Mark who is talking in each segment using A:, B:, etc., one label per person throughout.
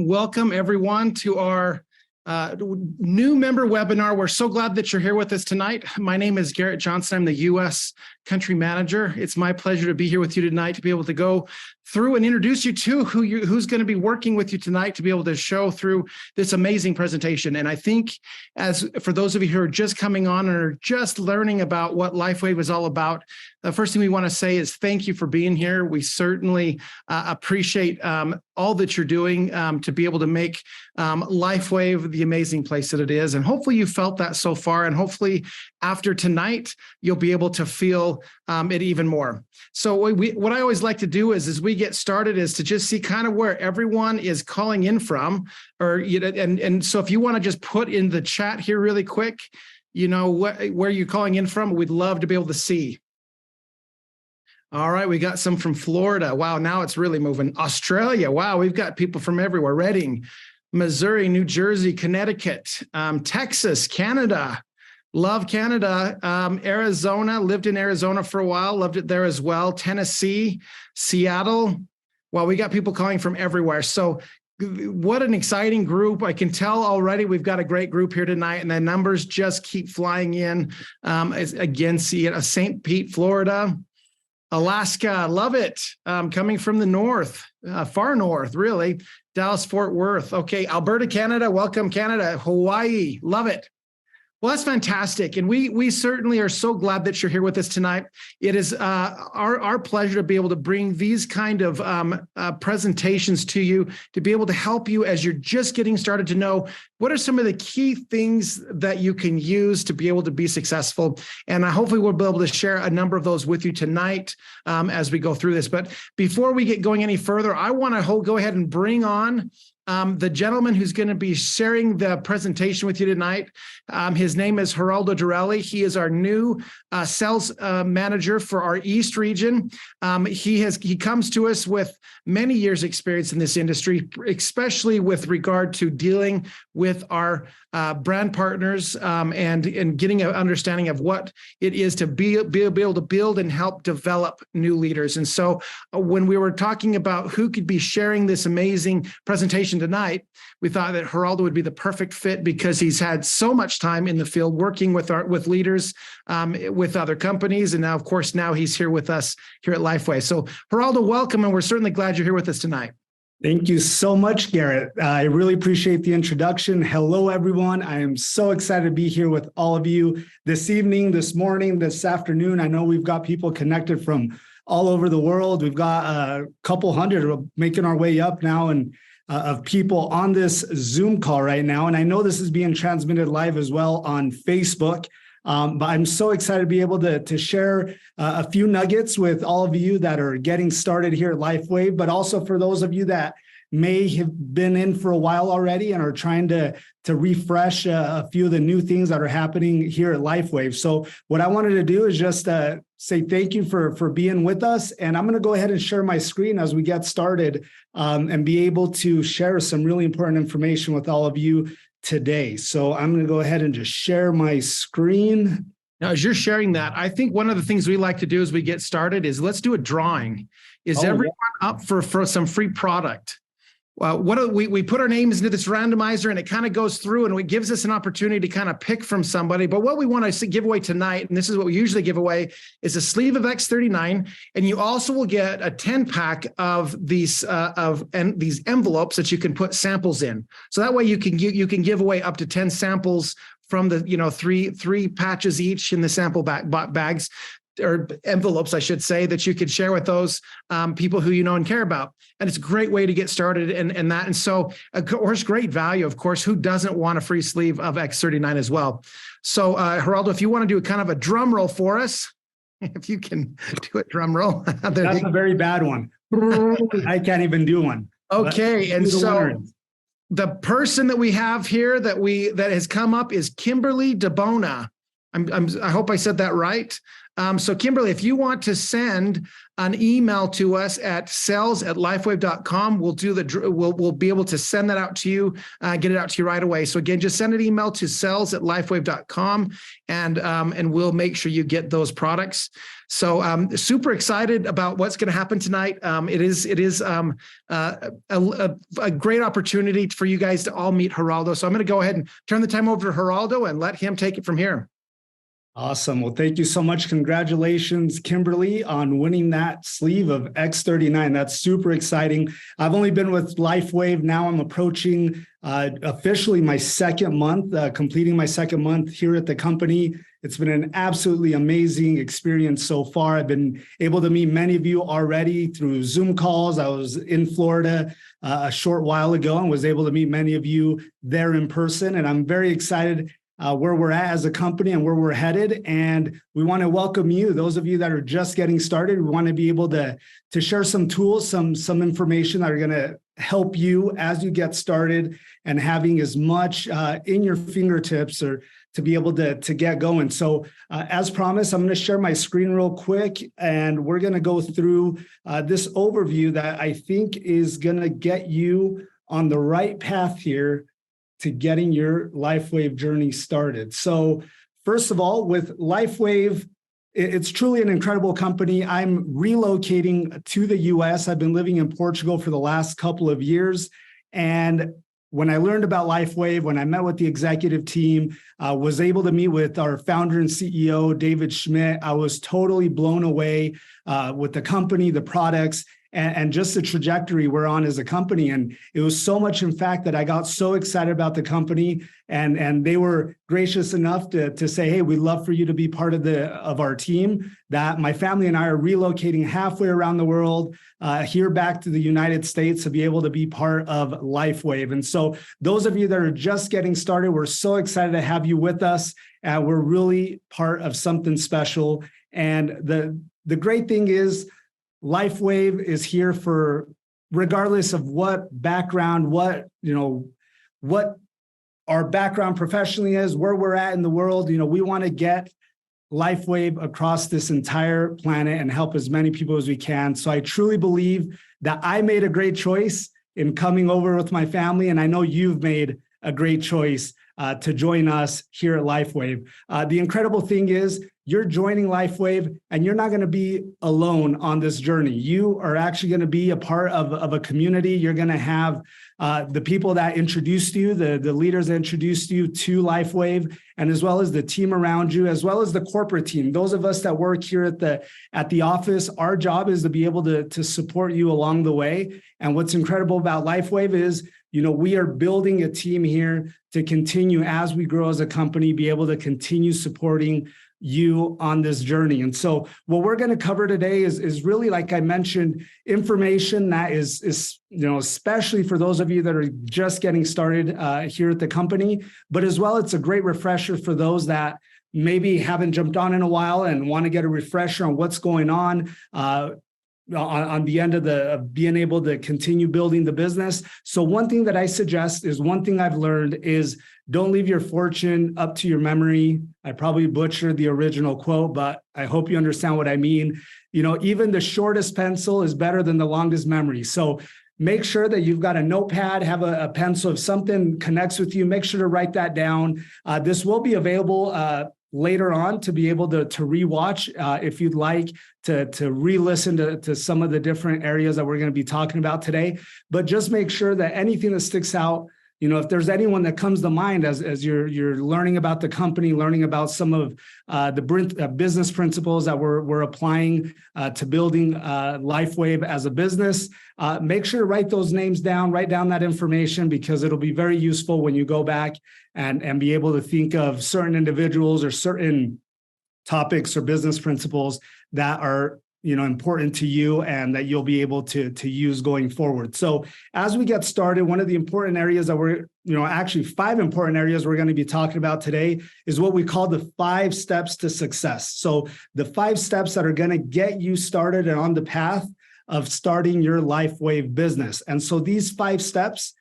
A: Welcome everyone to our new member webinar. We're so glad that you're here with us tonight. My name is Garrett Johnson. I'm the U.S. Country Manager. It's my pleasure to be here with you tonight to be able to go through and introduce you to who's going to be working with you tonight to be able to show through this amazing presentation. And I think as for those of you who are just coming on and are just learning about what LifeWave is all about, the first thing we want to say is thank you for being here. We certainly appreciate all that you're doing to be able to make LifeWave the amazing place that it is. And hopefully you felt that so far. And hopefully after tonight, you'll be able to feel it even more. So what I always like to do is, as we get started, is to just see kind of where everyone is calling in from, or and so if you want to just put in the chat here really quick, where you're calling in from, we'd love to be able to see. All right, we got some from Florida. Wow, now it's really moving. Australia. Wow, we've got people from everywhere. Reading, Missouri, New Jersey, Connecticut, Texas, Canada. Love Canada. Arizona, lived in Arizona for a while, loved it there as well. Tennessee, Seattle. Well, we got people calling from everywhere. So what an exciting group. I can tell already we've got a great group here tonight, and the numbers just keep flying in. Again, see it, St. Pete, Florida, Alaska, love it. Coming from the north, far north, really. Dallas, Fort Worth. Okay, Alberta, Canada, welcome Canada. Hawaii, love it. Well, that's fantastic. And we certainly are so glad that you're here with us tonight. It is our pleasure to be able to bring these kind of presentations to you, to be able to help you as you're just getting started to know what are some of the key things that you can use to be able to be successful. And hopefully we'll be able to share a number of those with you tonight as we go through this. But before we get going any further, I want to go ahead and bring on the gentleman who's going to be sharing the presentation with you tonight. His name is Geraldo Dorelli. He is our new sales manager for our East region. He comes to us with many years experience in this industry, especially with regard to dealing with our brand partners and getting an understanding of what it is to be able to build and help develop new leaders. And so when we were talking about who could be sharing this amazing presentation tonight, we thought that Geraldo would be the perfect fit because he's had so much time in the field working with leaders, with other companies. And now, of course, now he's here with us here at LifeWave. So Geraldo, welcome. And we're certainly glad you're here with us tonight.
B: Thank you so much, Garrett. I really appreciate the introduction. Hello, everyone. I am so excited to be here with all of you this evening, this morning, this afternoon. I know we've got people connected from all over the world. We've got a couple hundred making our way up now, and of people on this Zoom call right now. And I know this is being transmitted live as well on Facebook. But I'm so excited to be able to share a few nuggets with all of you that are getting started here at LifeWave, but also for those of you that may have been in for a while already and are trying to refresh a few of the new things that are happening here at LifeWave. So what I wanted to do is just say thank you for being with us. And I'm going to go ahead and share my screen as we get started and be able to share some really important information with all of you today. So I'm going to go ahead and just share my screen.
A: Now, as you're sharing that, I think one of the things we like to do as we get started is let's do a drawing. Is everyone up for some free product? We put our names into this randomizer and it kind of goes through and it gives us an opportunity to kind of pick from somebody. But what we want to give away tonight, and this is what we usually give away, is a sleeve of X39. And you also will get a 10-pack of these envelopes that you can put samples in. So that way you can give away up to 10 samples from the three patches each in the sample bags, or envelopes, I should say, that you could share with those people who you know and care about. And it's a great way to get started and that. And so, of course, great value. Of course, who doesn't want a free sleeve of X39 as well? So, Geraldo, if you want to do a kind of a drum roll for us, if you can do a drum roll.
B: That's a very bad one. I can't even do one.
A: Okay, and so the person that we have here that has come up is Kimberly DeBona. I hope I said that right. So Kimberly, if you want to send an email to us at sales@lifewave.com, we'll be able to send that out to you, get it out to you right away. So again, just send an email to sales@lifewave.com and we'll make sure you get those products. So super excited about what's going to happen tonight. It is a great opportunity for you guys to all meet Geraldo. So I'm going to go ahead and turn the time over to Geraldo and let him take it from here.
B: Awesome. Well, thank you so much. Congratulations, Kimberly, on winning that sleeve of X39. That's super exciting. I've only been with LifeWave. Now I'm approaching officially my second month, completing my second month here at the company. It's been an absolutely amazing experience so far. I've been able to meet many of you already through Zoom calls. I was in Florida a short while ago and was able to meet many of you there in person. And I'm very excited where we're at as a company and where we're headed. And we want to welcome you, those of you that are just getting started. We want to be able to share some tools, some information that are going to help you as you get started and having as much in your fingertips or to be able to get going. So as promised, I'm going to share my screen real quick, and we're going to go through this overview that I think is going to get you on the right path here to getting your LifeWave journey started. So first of all, with LifeWave, it's truly an incredible company. I'm relocating to the US. I've been living in Portugal for the last couple of years. And when I learned about LifeWave, when I met with the executive team, was able to meet with our founder and CEO, David Schmidt, I was totally blown away with the company, the products, and just the trajectory we're on as a company. And it was so much, in fact, that I got so excited about the company, and they were gracious enough to say, hey, we'd love for you to be part of our team, that my family and I are relocating halfway around the world here back to the United States to be able to be part of LifeWave. And so those of you that are just getting started, we're so excited to have you with us. We're really part of something special. And the great thing is, LifeWave is here for, regardless of what background, what our background professionally is, where we're at in the world. We want to get LifeWave across this entire planet and help as many people as we can. So I truly believe that I made a great choice in coming over with my family, and I know you've made a great choice to join us here at LifeWave. The incredible thing is, you're joining LifeWave and you're not going to be alone on this journey. You are actually going to be a part of a community. You're going to have the people that introduced you, the leaders that introduced you to LifeWave, and as well as the team around you, as well as the corporate team. Those of us that work here at the office, our job is to be able to support you along the way. And what's incredible about LifeWave is, we are building a team here to continue, as we grow as a company, be able to continue supporting you on this journey. And so what we're going to cover today is really, like I mentioned, information that is especially for those of you that are just getting started here at the company, but as well, it's a great refresher for those that maybe haven't jumped on in a while and want to get a refresher on what's going on the end of being able to continue building the business. So one thing that I suggest is, one thing I've learned is, don't leave your fortune up to your memory. I probably butchered the original quote, but I hope you understand what I mean. Even the shortest pencil is better than the longest memory. So make sure that you've got a notepad, have a pencil. If something connects with you, make sure to write that down. This will be available later on to be able to rewatch if you'd like to re-listen to some of the different areas that we're going to be talking about today. But just make sure that anything that sticks out, if there's anyone that comes to mind as you're learning about the company, learning about some of the business principles that we're applying to building LifeWave as a business, make sure to write those names down, write down that information, because it'll be very useful when you go back and be able to think of certain individuals or certain topics or business principles that are important to you and that you'll be able to use going forward. So as we get started, one of the important areas that we're, actually 5 important areas we're going to be talking about today is what we call the 5 steps to success. So the 5 steps that are going to get you started and on the path of starting your LifeWave business. And so these 5 steps,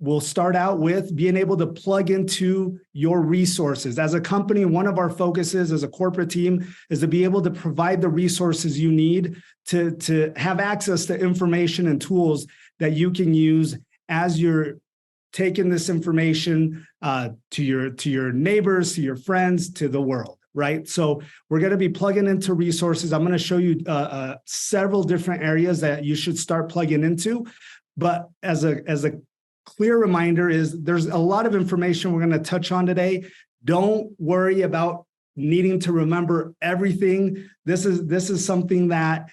B: we'll start out with being able to plug into your resources. As a company, one of our focuses as a corporate team is to be able to provide the resources you need to have access to information and tools that you can use as you're taking this information to your neighbors, to your friends, to the world, right? So we're going to be plugging into resources. I'm going to show you several different areas that you should start plugging into. But as a clear reminder is there's a lot of information we're going to touch on today. Don't worry about needing to remember everything. This is something that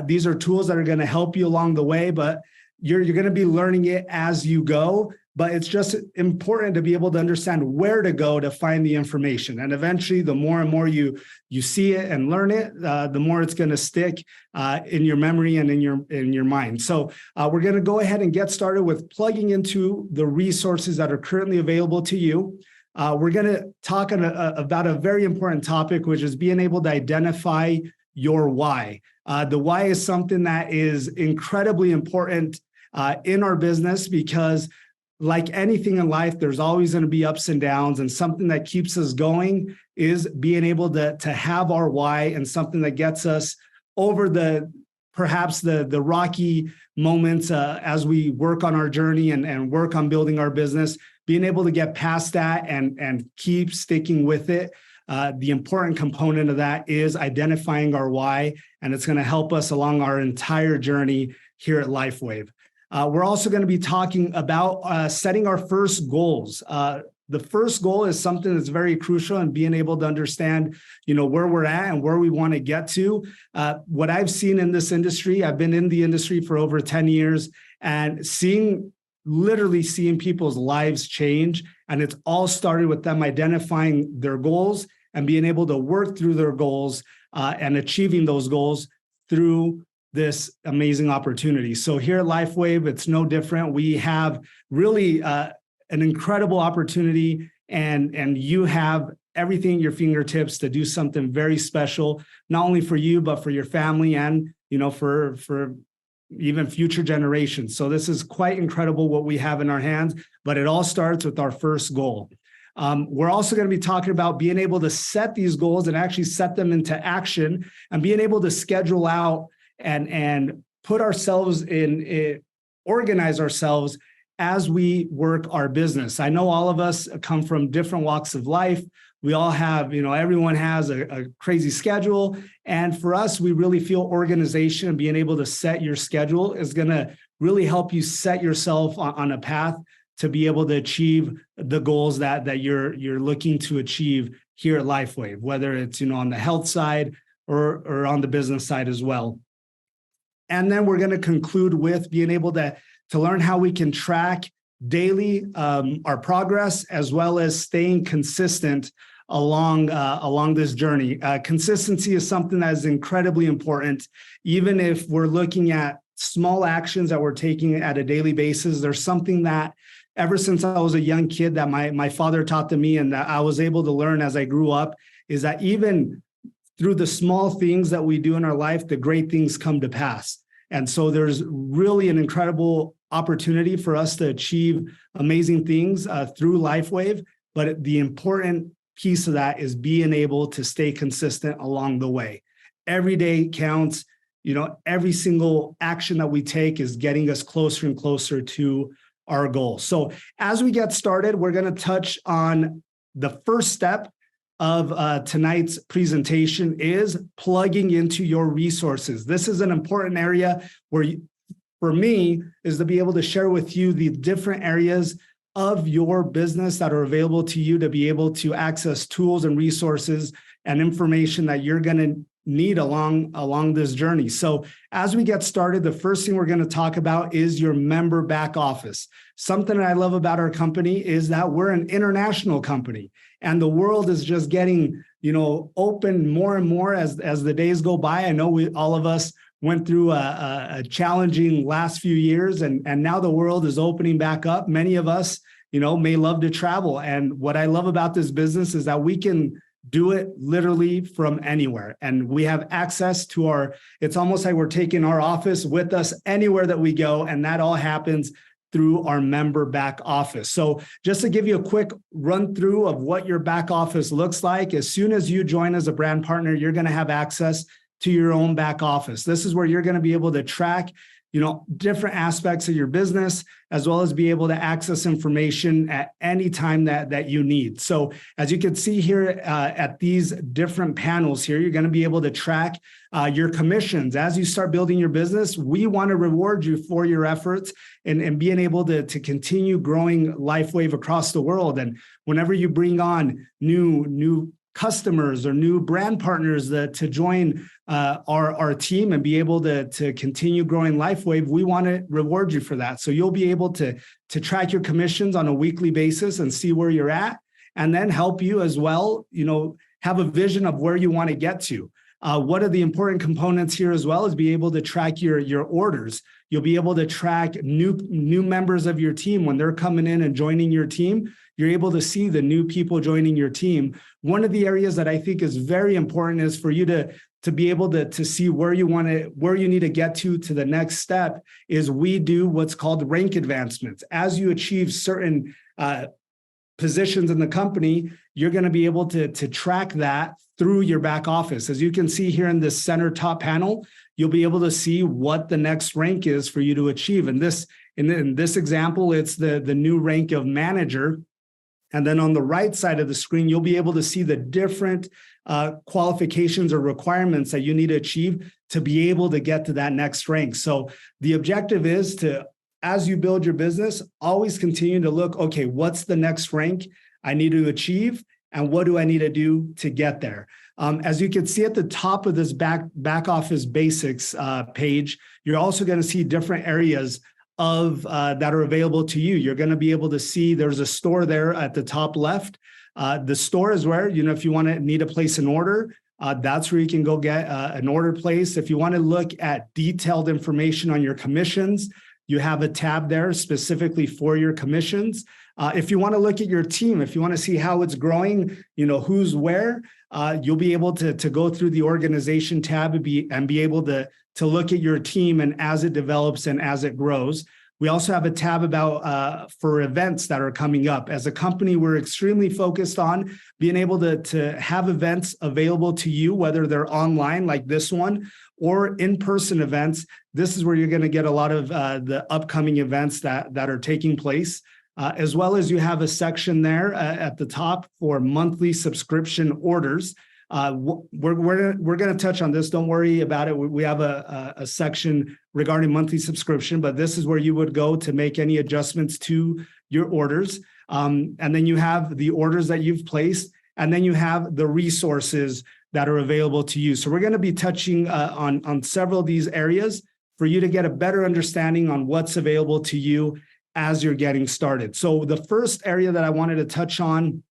B: these are tools that are going to help you along the way, but you're going to be learning it as you go. But it's just important to be able to understand where to go to find the information. And eventually, the more and more you see it and learn it, the more it's going to stick in your memory and in your mind. So we're going to go ahead and get started with plugging into the resources that are currently available to you. We're going to talk about a very important topic, which is being able to identify your why. The why is something that is incredibly important in our business because like anything in life, there's always going to be ups and downs, and something that keeps us going is being able to have our why, and something that gets us over perhaps the rocky moments as we work on our journey and work on building our business, being able to get past that and keep sticking with it. The important component of that is identifying our why, and it's going to help us along our entire journey here at LifeWave. We're also going to be talking about setting our first goals. The first goal is something that's very crucial in being able to understand, where we're at and where we want to get to. What I've seen in this industry, I've been in the industry for over 10 years and literally seeing people's lives change. And it's all started with them identifying their goals and being able to work through their goals and achieving those goals through this amazing opportunity. So here at LifeWave, it's no different. We have really an incredible opportunity, and you have everything at your fingertips to do something very special, not only for you, but for your family and, for even future generations. So this is quite incredible what we have in our hands, but it all starts with our first goal. We're also going to be talking about being able to set these goals and actually set them into action, and being able to schedule out and put ourselves organize ourselves as we work our business. I know all of us come from different walks of life. We all have, everyone has a crazy schedule. And for us, we really feel organization and being able to set your schedule is going to really help you set yourself on a path to be able to achieve the goals that you're looking to achieve here at LifeWave, whether it's, on the health side or on the business side as well. And then we're going to conclude with being able to learn how we can track daily our progress, as well as staying consistent along this journey. Consistency is something that is incredibly important. Even if we're looking at small actions that we're taking at a daily basis, there's something that ever since I was a young kid that my father taught to me, and that I was able to learn as I grew up, is that even through the small things that we do in our life, the great things come to pass. And so there's really an incredible opportunity for us to achieve amazing things through LifeWave. But the important piece of that is being able to stay consistent along the way. Every day counts. Every single action that we take is getting us closer and closer to our goal. So as we get started, we're going to touch on the first step of tonight's presentation is plugging into your resources. This is an important area where, for me, is to be able to share with you the different areas of your business that are available to you to be able to access tools and resources and information that you're going to need along this journey. So as we get started, the first thing we're going to talk about is your member back office. Something that I love about our company is that we're an international company, and the world is just getting, open more and more as the days go by. I know all of us went through a challenging last few years, and now the world is opening back up. Many of us, may love to travel. And what I love about this business is that we can do it literally from anywhere. And we have access to it's almost like we're taking our office with us anywhere that we go. And that all happens through our member back office. So just to give you a quick run through of what your back office looks like, as soon as you join as a brand partner, you're going to have access to your own back office. This is where you're going to be able to track different aspects of your business, as well as be able to access information at any time that you need. So as you can see here at these different panels here, you're going to be able to track your commissions. As you start building your business, we want to reward you for your efforts and being able to continue growing LifeWave across the world. And whenever you bring on new customers or new brand partners to join our team and be able to continue growing LifeWave, we want to reward you for that. So you'll be able to track your commissions on a weekly basis and see where you're at, and then help you as well, have a vision of where you want to get to. One of the important components here as well is be able to track your orders. You'll be able to track new members of your team when they're coming in and joining your team. You're able to see the new people joining your team. One of the areas that I think is very important is for you to be able to see where you need to get to the next step. Is we do what's called rank advancements. As you achieve certain positions in the company, you're going to be able to track that through your back office. As you can see here in this center top panel, you'll be able to see what the next rank is for you to achieve. In this example, it's the new rank of manager. And then on the right side of the screen, you'll be able to see the different qualifications or requirements that you need to achieve to be able to get to that next rank. So the objective is to, as you build your business, always continue to look, okay, what's the next rank I need to achieve? And what do I need to do to get there? As you can see at the top of this back office basics page, you're also going to see different areas that are available to you. You're going to be able to see there's a store there at the top left. The store is where, if you need to place an order, that's where you can go get an order placed. If you want to look at detailed information on your commissions, you have a tab there specifically for your commissions. If you want to look at your team, if you want to see how it's growing, who's where, you'll be able to go through the organization tab and be able to look at your team and as it develops and as it grows. We also have a tab about for events that are coming up. As a company, we're extremely focused on being able to have events available to you, whether they're online like this one or in-person events. This is where you're going to get a lot of the upcoming events that are taking place. As well as you have a section there at the top for monthly subscription orders. We're going to touch on this. Don't worry about it. We have a section regarding monthly subscription, but this is where you would go to make any adjustments to your orders. And then you have the orders that you've placed, and then you have the resources that are available to you. So we're going to be touching on several of these areas for you to get a better understanding on what's available to you as you're getting started. So the first area that I wanted to touch on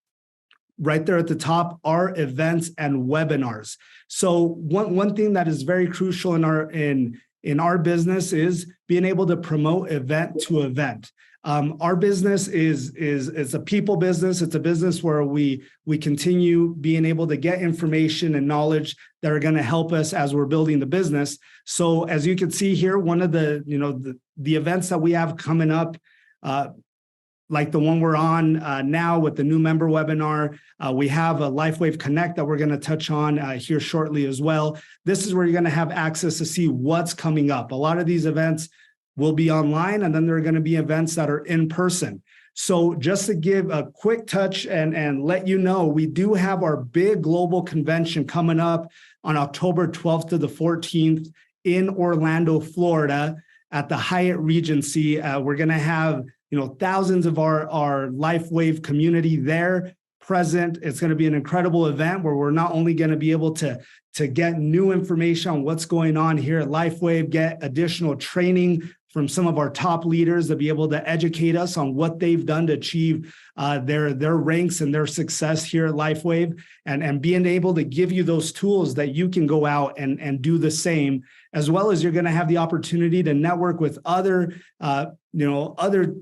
B: right there at the top are events and webinars. So one thing that is very crucial in our business is being able to promote event to event. Our business is a people business. It's a business where we continue being able to get information and knowledge that are going to help us as we're building the business. So as you can see here, one of the events that we have coming up, like the one we're on now with the new member webinar, we have a LifeWave Connect that we're going to touch on here shortly as well. This is where you're going to have access to see what's coming up. A lot of these events will be online, and then there are going to be events that are in person. So just to give a quick touch and let you know, we do have our big global convention coming up on October 12th to the 14th in Orlando, Florida at the Hyatt Regency. We're going to have thousands of our LifeWave community there present. It's going to be an incredible event where we're not only going to be able to get new information on what's going on here at LifeWave, get additional training from some of our top leaders to be able to educate us on what they've done to achieve their ranks and their success here at LifeWave, and being able to give you those tools that you can go out and do the same, as well as you're going to have the opportunity to network with other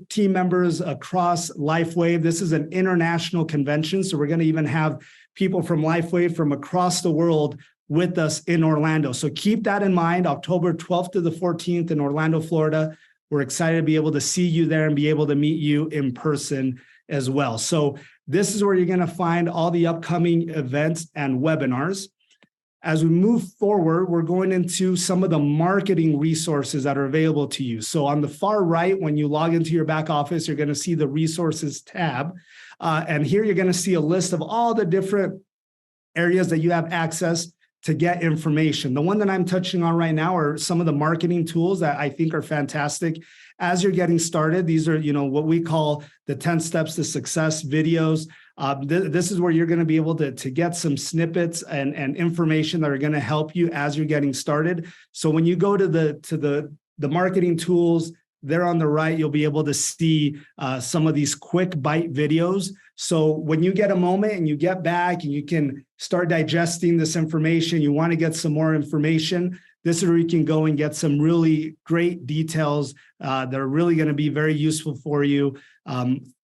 B: team members across LifeWave. This is an international convention, so we're going to even have people from LifeWave from across the world with us in Orlando. So keep that in mind, October 12th to the 14th in Orlando, Florida. We're excited to be able to see you there and be able to meet you in person as well. So this is where you're going to find all the upcoming events and webinars. As we move forward, we're going into some of the marketing resources that are available to you. So on the far right, when you log into your back office, you're going to see the resources tab. And here you're going to see a list of all the different areas that you have access to get information. The one that I'm touching on right now are some of the marketing tools that I think are fantastic. As you're getting started, these are, what we call the 10 steps to success videos. This is where you're going to be able to get some snippets and information that are going to help you as you're getting started. So when you go to the marketing tools, there on the right, you'll be able to see some of these quick bite videos. So when you get a moment and you get back and you can start digesting this information, you want to get some more information, this is where you can go and get some really great details that are really going to be very useful for you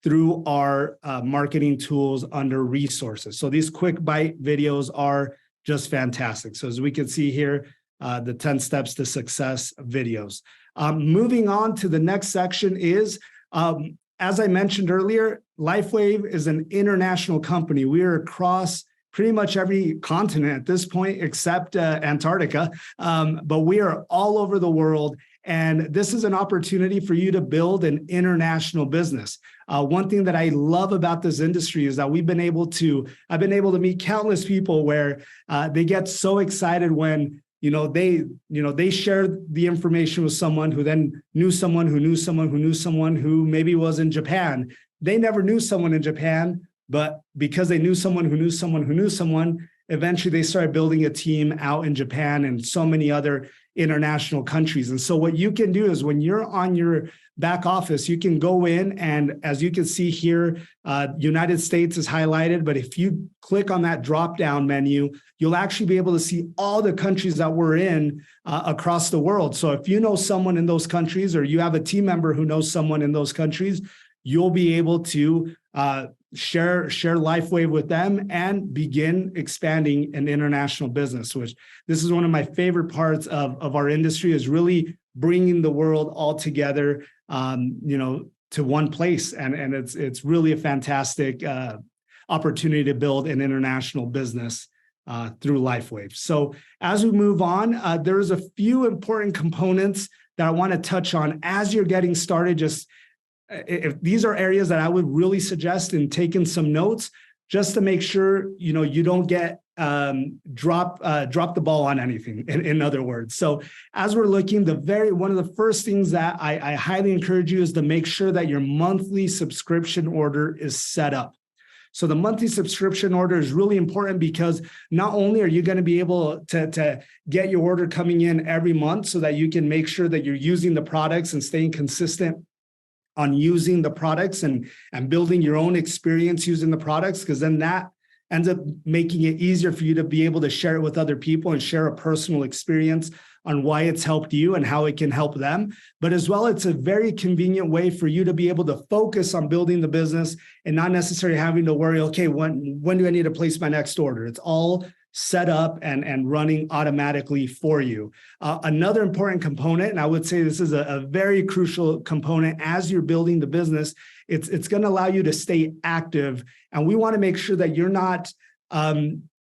B: through our marketing tools under resources. So these quick bite videos are just fantastic. So as we can see here, the 10 steps to success videos. Moving on to the next section is, as I mentioned earlier, LifeWave is an international company. We are across pretty much every continent at this point, except Antarctica, but we are all over the world. And this is an opportunity for you to build an international business. One thing that I love about this industry is that I've been able to meet countless people where they get so excited when they shared the information with someone who then knew someone who knew someone who knew someone who maybe was in Japan. They never knew someone in Japan, but because they knew someone who knew someone who knew someone, eventually they started building a team out in Japan and so many other international countries. And so what you can do is when you're on your back office, you can go in and as you can see here, United States is highlighted, but if you click on that drop-down menu, you'll actually be able to see all the countries that we're in across the world. So if you know someone in those countries or you have a team member who knows someone in those countries, you'll be able to share LifeWave with them and begin expanding an international business, which this is one of my favorite parts of our industry is really bringing the world all together, to one place. And it's really a fantastic opportunity to build an international business through LifeWave. So as we move on, there's a few important components that I want to touch on as you're getting started. Just if these are areas that I would really suggest in taking some notes, just to make sure you don't get drop the ball on anything. In other words, so as we're looking, one of the first things that I highly encourage you is to make sure that your monthly subscription order is set up. So the monthly subscription order is really important because not only are you going to be able to get your order coming in every month so that you can make sure that you're using the products and staying consistent on using the products and building your own experience using the products, because then that ends up making it easier for you to be able to share it with other people and share a personal experience on why it's helped you and how it can help them. But as well, it's a very convenient way for you to be able to focus on building the business and not necessarily having to worry, okay, when do I need to place my next order? It's all set up and running automatically for you. Another important component, and I would say this is a very crucial component as you're building the business, it's going to allow you to stay active. And we want to make sure that you're not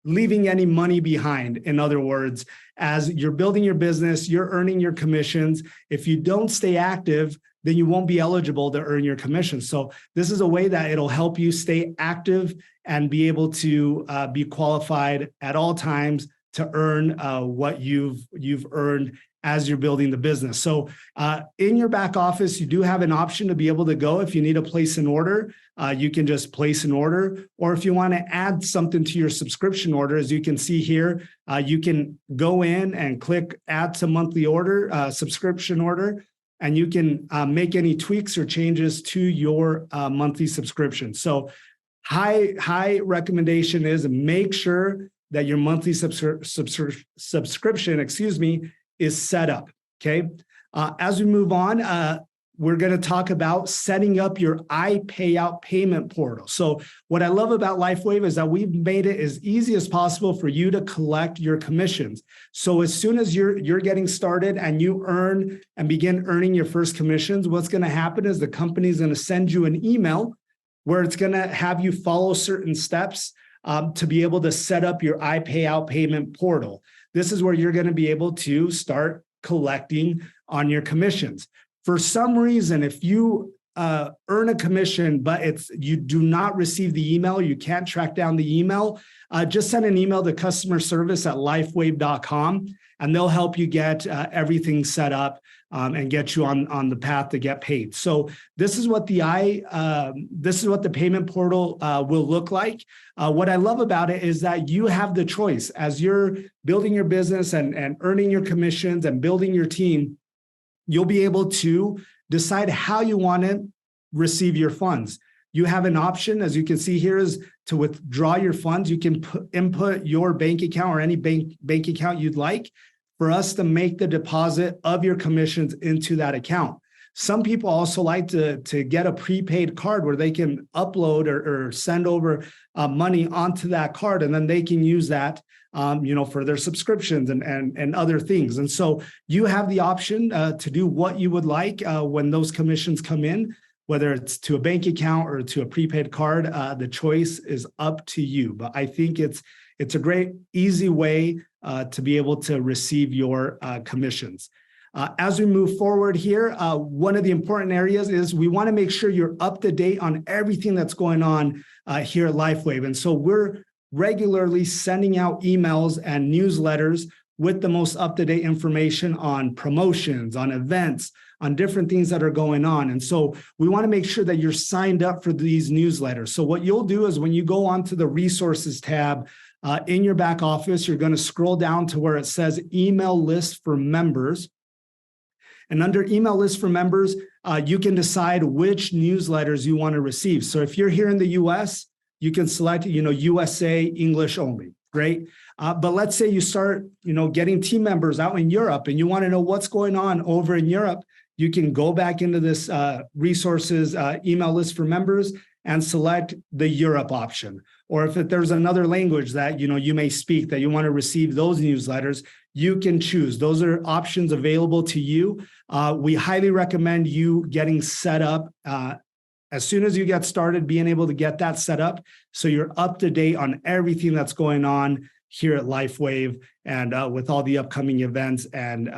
B: leaving any money behind. In other words, as you're building your business, you're earning your commissions. If you don't stay active, then you won't be eligible to earn your commission. So this is a way that it'll help you stay active and be able to be qualified at all times to earn what you've earned as you're building the business. So in your back office, you do have an option to be able to go if you need to place an order, you can just place an order. Or if you want to add something to your subscription order, as you can see here, you can go in and click add to monthly order, subscription order, and you can make any tweaks or changes to your monthly subscription. So high recommendation is make sure that your monthly subscription, is set up, okay? As we move on, we're going to talk about setting up your iPayout payment portal. So what I love about LifeWave is that we've made it as easy as possible for you to collect your commissions. So as soon as you're getting started and you earn and begin earning your first commissions, what's going to happen is the company is going to send you an email where it's going to have you follow certain steps. to be able to set up your iPayout payment portal. This is where you're going to be able to start collecting on your commissions. For some reason, if you earn a commission, but you do not receive the email, you can't track down the email, just send an email to customer service at lifewave.com, and they'll help you get everything set up and get you on the path to get paid. So this is what the payment portal will look like. What I love about it is that you have the choice as you're building your business and earning your commissions and building your team. You'll be able to decide how you want to receive your funds. You have an option, as you can see here, is to withdraw your funds. You can input your bank account or any bank account you'd like for us to make the deposit of your commissions into that account. Some people also like to get a prepaid card where they can upload or send over money onto that card, and then they can use that for their subscriptions and other things. And so you have the option to do what you would like when those commissions come in, whether it's to a bank account or to a prepaid card. The choice is up to you. But I think it's a great, easy way to be able to receive your commissions. As we move forward here, one of the important areas is we want to make sure you're up to date on everything that's going on here at LifeWave. And so we're regularly sending out emails and newsletters with the most up-to-date information on promotions, on events, on different things that are going on. And so we want to make sure that you're signed up for these newsletters. So what you'll do is when you go onto the resources tab in your back office, you're going to scroll down to where it says email list for members. And under email list for members, you can decide which newsletters you want to receive. So if you're here in the US, you can select, USA English only. Great. But let's say you start, getting team members out in Europe and you want to know what's going on over in Europe. You can go back into this resources email list for members and select the Europe option. Or if there's another language that you may speak that you want to receive those newsletters, you can choose. Those are options available to you. We highly recommend you getting set up as soon as you get started, being able to get that set up so you're up to date on everything that's going on here at LifeWave and with all the upcoming events and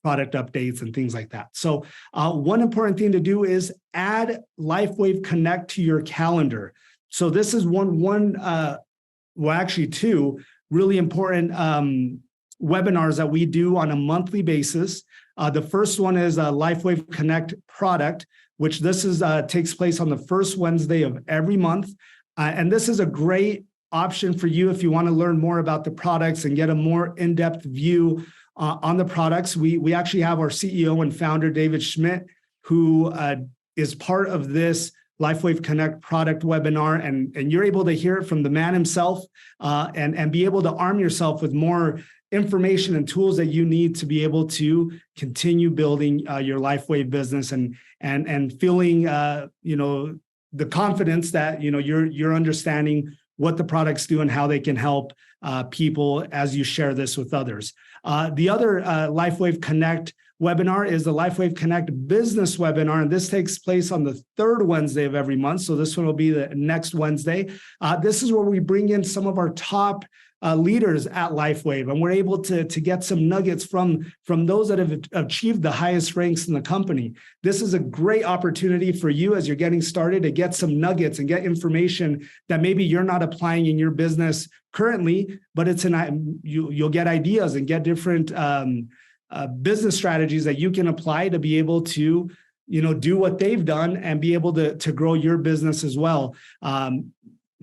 B: product updates and things like that. So one important thing to do is add LifeWave Connect to your calendar. So this is two really important webinars that we do on a monthly basis. The first one is a LifeWave Connect product, which takes place on the first Wednesday of every month. And this is a great option for you if you want to learn more about the products and get a more in-depth view on the products. We actually have our CEO and founder, David Schmidt, who is part of this LifeWave Connect product webinar, and you're able to hear it from the man himself and be able to arm yourself with more information and tools that you need to be able to continue building your LifeWave business and feeling the confidence that you're understanding what the products do and how they can help people as you share this with others. The other LifeWave Connect webinar is the LifeWave Connect business webinar, and this takes place on the third Wednesday of every month. So this one will be the next Wednesday. This is where we bring in some of our top leaders at LifeWave, and we're able to get some nuggets from those that have achieved the highest ranks in the company. This is a great opportunity for you as you're getting started to get some nuggets and get information that maybe you're not applying in your business currently, but you'll get ideas and get different business strategies that you can apply to be able to do what they've done and be able to grow your business as well.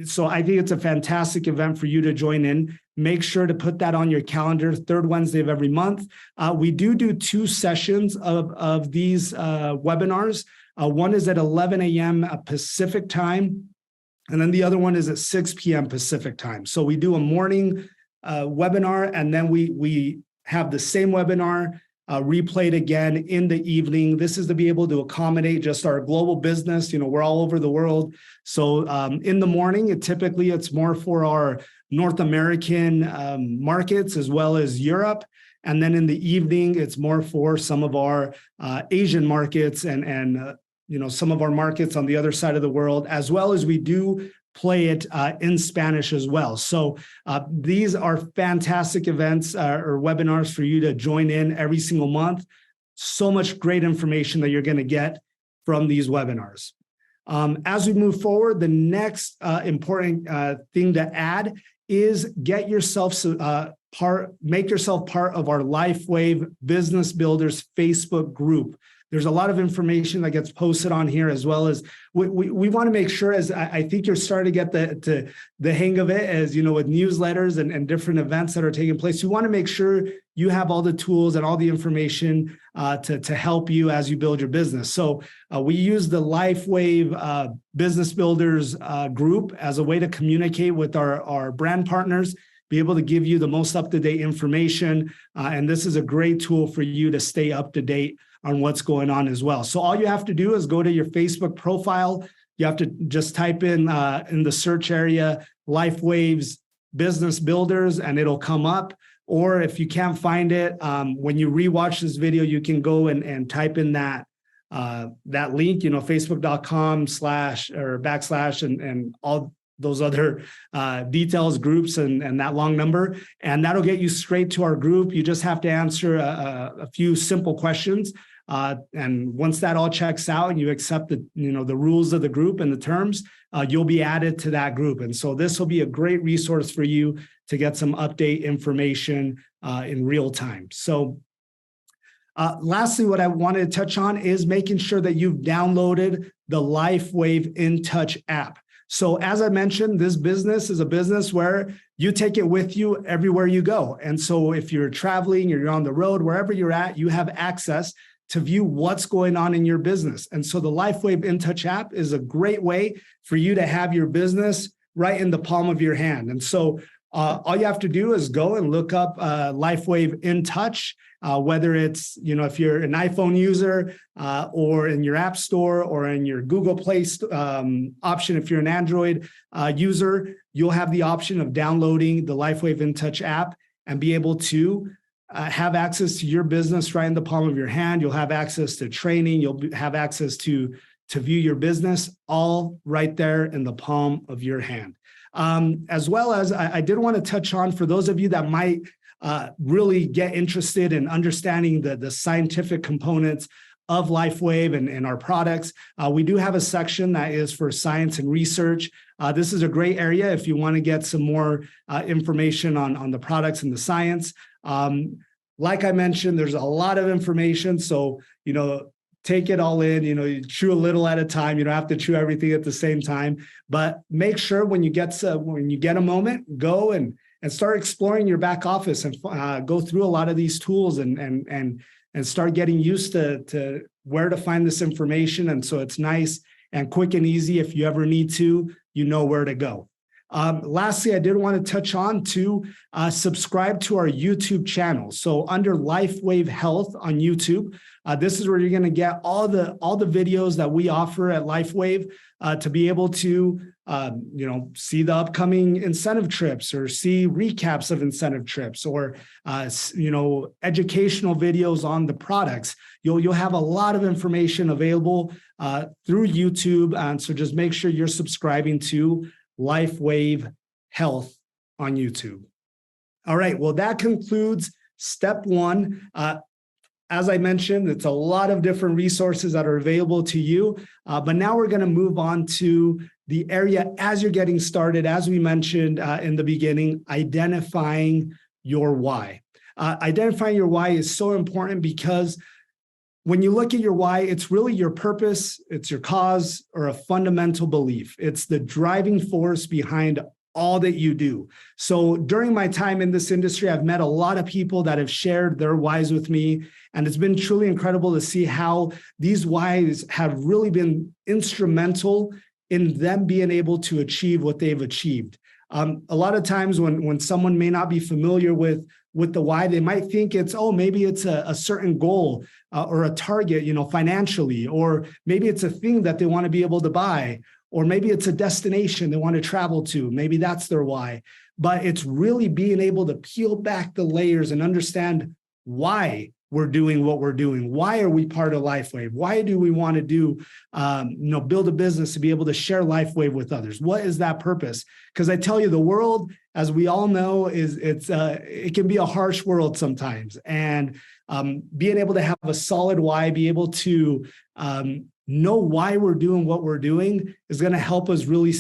B: So I think it's a fantastic event for you to join in. Make sure to put that on your calendar, third Wednesday of every month. We do 2 sessions of these webinars. One is at 11 a.m. Pacific time, and then the other one is at 6 p.m. Pacific time. So we do a morning webinar, and then we have the same webinar replayed again in the evening. This is to be able to accommodate just our global business. We're all over the world. So in the morning, it's more for our North American markets as well as Europe. And then in the evening, it's more for some of our Asian markets and some of our markets on the other side of the world, as well as we do play it in Spanish as well. So these are fantastic events or webinars for you to join in every single month. So much great information that you're going to get from these webinars. As we move forward, the next important thing to add is get yourself make yourself part of our LifeWave Business Builders Facebook group. There's a lot of information that gets posted on here, as well as we want to make sure, as I think you're starting to get the hang of it, as you know, with newsletters and different events that are taking place. You want to make sure you have all the tools and all the information to help you as you build your business. So we use the LifeWave Business Builders group as a way to communicate with our brand partners, be able to give you the most up-to-date information. And this is a great tool for you to stay up to date on what's going on as well. So all you have to do is go to your Facebook profile. You have to just type in the search area, LifeWave's Business Builders, and it'll come up. Or if you can't find it, when you rewatch this video, you can go and type in that link, facebook.com// and all those other details, groups, and that long number, and that'll get you straight to our group. You just have to answer a few simple questions, and once that all checks out and you accept the rules of the group and the terms, you'll be added to that group. And so this will be a great resource for you to get some update information in real time. So lastly, what I wanted to touch on is making sure that you've downloaded the LifeWave InTouch app. So as I mentioned, this business is a business where you take it with you everywhere you go. And so if you're traveling, you're on the road, wherever you're at, you have access to view what's going on in your business. And so the LifeWave InTouch app is a great way for you to have your business right in the palm of your hand. And so all you have to do is go and look up LifeWave InTouch, whether it's, if you're an iPhone user or in your App Store or in your Google Play option. If you're an Android user, you'll have the option of downloading the LifeWave InTouch app and be able to have access to your business right in the palm of your hand. You'll have access to training. You'll have access to view your business all right there in the palm of your hand. As well as I did want to touch on, for those of you that might really get interested in understanding the scientific components of LifeWave and our products, we do have a section that is for science and research. This is a great area if you want to get some more information on the products and the science. Like I mentioned, there's a lot of information, so take it all in. You chew a little at a time. You don't have to chew everything at the same time. But make sure when you get a moment, go and start exploring your back office and go through a lot of these tools and start getting used to where to find this information. And so it's nice and quick and easy. If you ever need to, you know where to go. Lastly, I did want to touch on to subscribe to our YouTube channel. So under LifeWave Health on YouTube, this is where you're going to get all the videos that we offer at LifeWave to be able to see the upcoming incentive trips or see recaps of incentive trips or educational videos on the products. You'll have a lot of information available through YouTube, and so just make sure you're subscribing to LifeWave Health on YouTube. All right, well, that concludes step one. As I mentioned, it's a lot of different resources that are available to you, but now we're going to move on to the area as you're getting started. As we mentioned in the beginning, identifying your why. Identifying your why is so important because when you look at your why, it's really your purpose, it's your cause, or a fundamental belief. It's the driving force behind all that you do. So during my time in this industry, I've met a lot of people that have shared their whys with me, and it's been truly incredible to see how these whys have really been instrumental in them being able to achieve what they've achieved. A lot of times when someone may not be familiar with the why, they might think maybe it's a certain goal or a target, financially, or maybe it's a thing that they want to be able to buy, or maybe it's a destination they want to travel to. Maybe that's their why. But it's really being able to peel back the layers and understand why we're doing what we're doing? Why are we part of LifeWave? Why do we want to do, build a business to be able to share LifeWave with others? What is that purpose? Because I tell you, the world, as we all know, it can be a harsh world sometimes. And being able to have a solid why, be able to know why we're doing what we're doing is going to help us really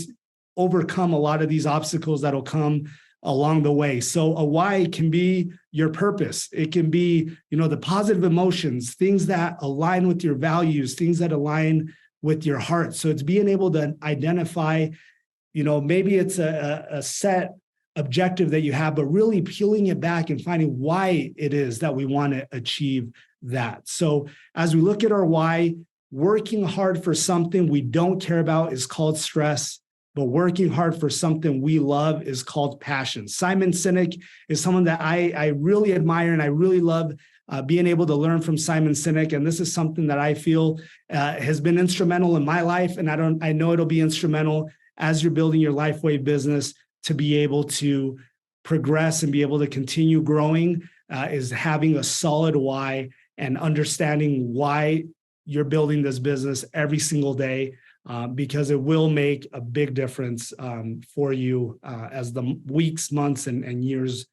B: overcome a lot of these obstacles that'll come along the way. So a why can be your purpose. It can be, the positive emotions, things that align with your values, things that align with your heart. So it's being able to identify, maybe it's a set objective that you have, but really peeling it back and finding why it is that we want to achieve that. So as we look at our why, working hard for something we don't care about is called stress. But working hard for something we love is called passion. Simon Sinek is someone that I really admire, and I really love being able to learn from Simon Sinek. And this is something that I feel has been instrumental in my life, and I know it'll be instrumental as you're building your LifeWave business to be able to progress and be able to continue growing. Is having a solid why and understanding why you're building this business every single day. Because it will make a big difference for you as the weeks, months, and years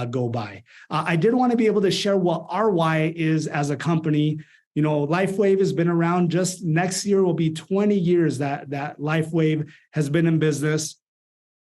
B: go by. I did want to be able to share what our why is as a company. LifeWave has been around. Just next year will be 20 years that LifeWave has been in business.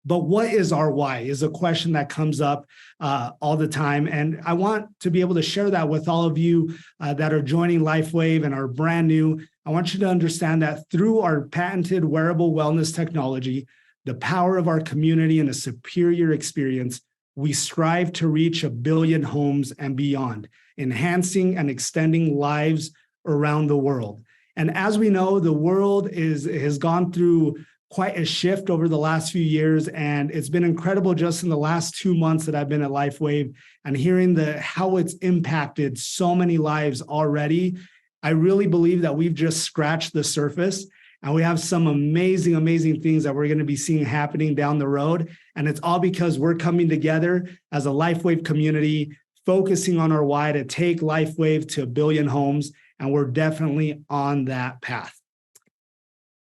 B: But what is our why is a question that comes up all the time. And I want to be able to share that with all of you that are joining LifeWave and are brand new. I want you to understand that through our patented wearable wellness technology, the power of our community, and a superior experience, we strive to reach 1 billion homes and beyond, enhancing and extending lives around the world. And as we know, the world has gone through quite a shift over the last few years, and it's been incredible just in the last 2 months that I've been at LifeWave and hearing how it's impacted so many lives already. I really believe that we've just scratched the surface, and we have some amazing, amazing things that we're going to be seeing happening down the road. And it's all because we're coming together as a LifeWave community, focusing on our why to take LifeWave to 1 billion homes, and we're definitely on that path.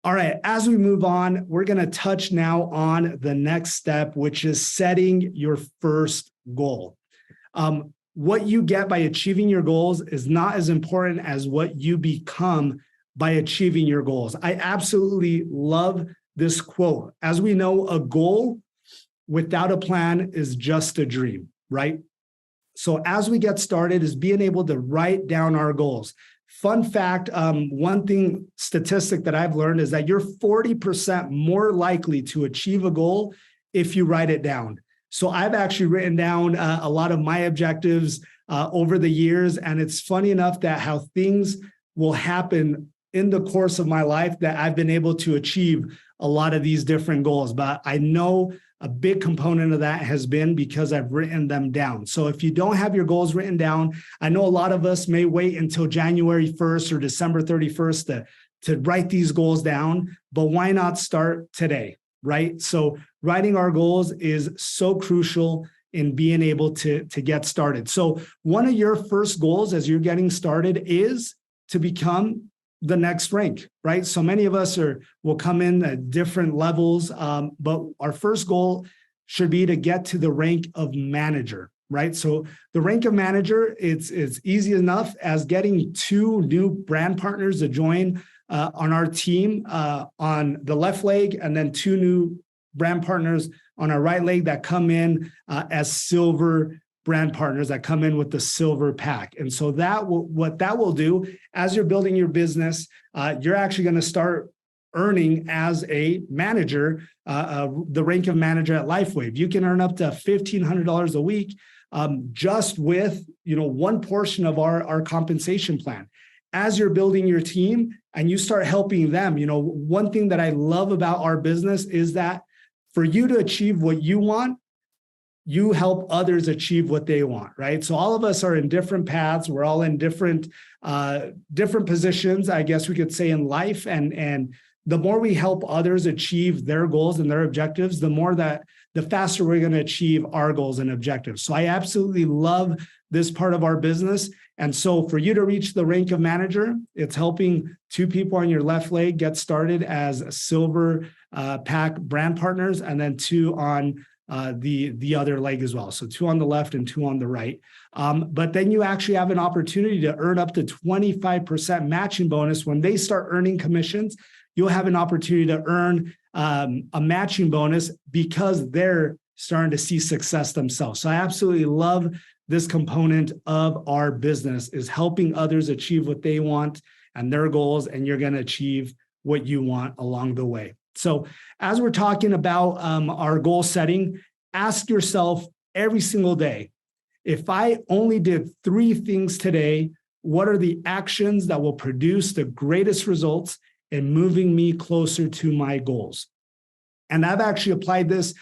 B: All right, as we move on, we're going to touch now on the next step, which is setting your first goal. What you get by achieving your goals is not as important as what you become by achieving your goals. I absolutely love this quote. As we know, a goal without a plan is just a dream, right? So as we get started is being able to write down our goals. Fun fact, one statistic that I've learned is that you're 40% more likely to achieve a goal if you write it down. So I've actually written down a lot of my objectives over the years, and it's funny enough that how things will happen in the course of my life that I've been able to achieve a lot of these different goals. But I know a big component of that has been because I've written them down. So if you don't have your goals written down, I know a lot of us may wait until January 1st or December 31st to write these goals down, but why not start today, right? So writing our goals is so crucial in being able to get started. So one of your first goals as you're getting started is to become the next rank, right? So many of us will come in at different levels, but our first goal should be to get to the rank of manager, right? So the rank of manager, it's easy enough as getting 2 new brand partners to join on our team on the left leg, and then 2 new brand partners on our right leg that come in as silver brand partners that come in with the silver pack. And so what that will do as you're building your business, you're actually going to start earning as a manager, the rank of manager at LifeWave. You can earn up to $1,500 a week just with one portion of our compensation plan. As you're building your team and you start helping them, one thing that I love about our business is that for you to achieve what you want, you help others achieve what they want, right? So all of us are in different paths. We're all in different positions, I guess we could say, in life. And the more we help others achieve their goals and their objectives, the faster we're going to achieve our goals and objectives. So I absolutely love this part of our business. And so for you to reach the rank of manager, it's helping 2 people on your left leg get started as silver pack brand partners, and then 2 on the other leg as well. So 2 on the left and 2 on the right. But then you actually have an opportunity to earn up to 25% matching bonus. When they start earning commissions, you'll have an opportunity to earn a matching bonus because they're starting to see success themselves. So I absolutely love this component of our business, is helping others achieve what they want and their goals, and you're going to achieve what you want along the way. So as we're talking about our goal setting, ask yourself every single day, if I only did 3 things today, what are the actions that will produce the greatest results in moving me closer to my goals? And I've actually applied this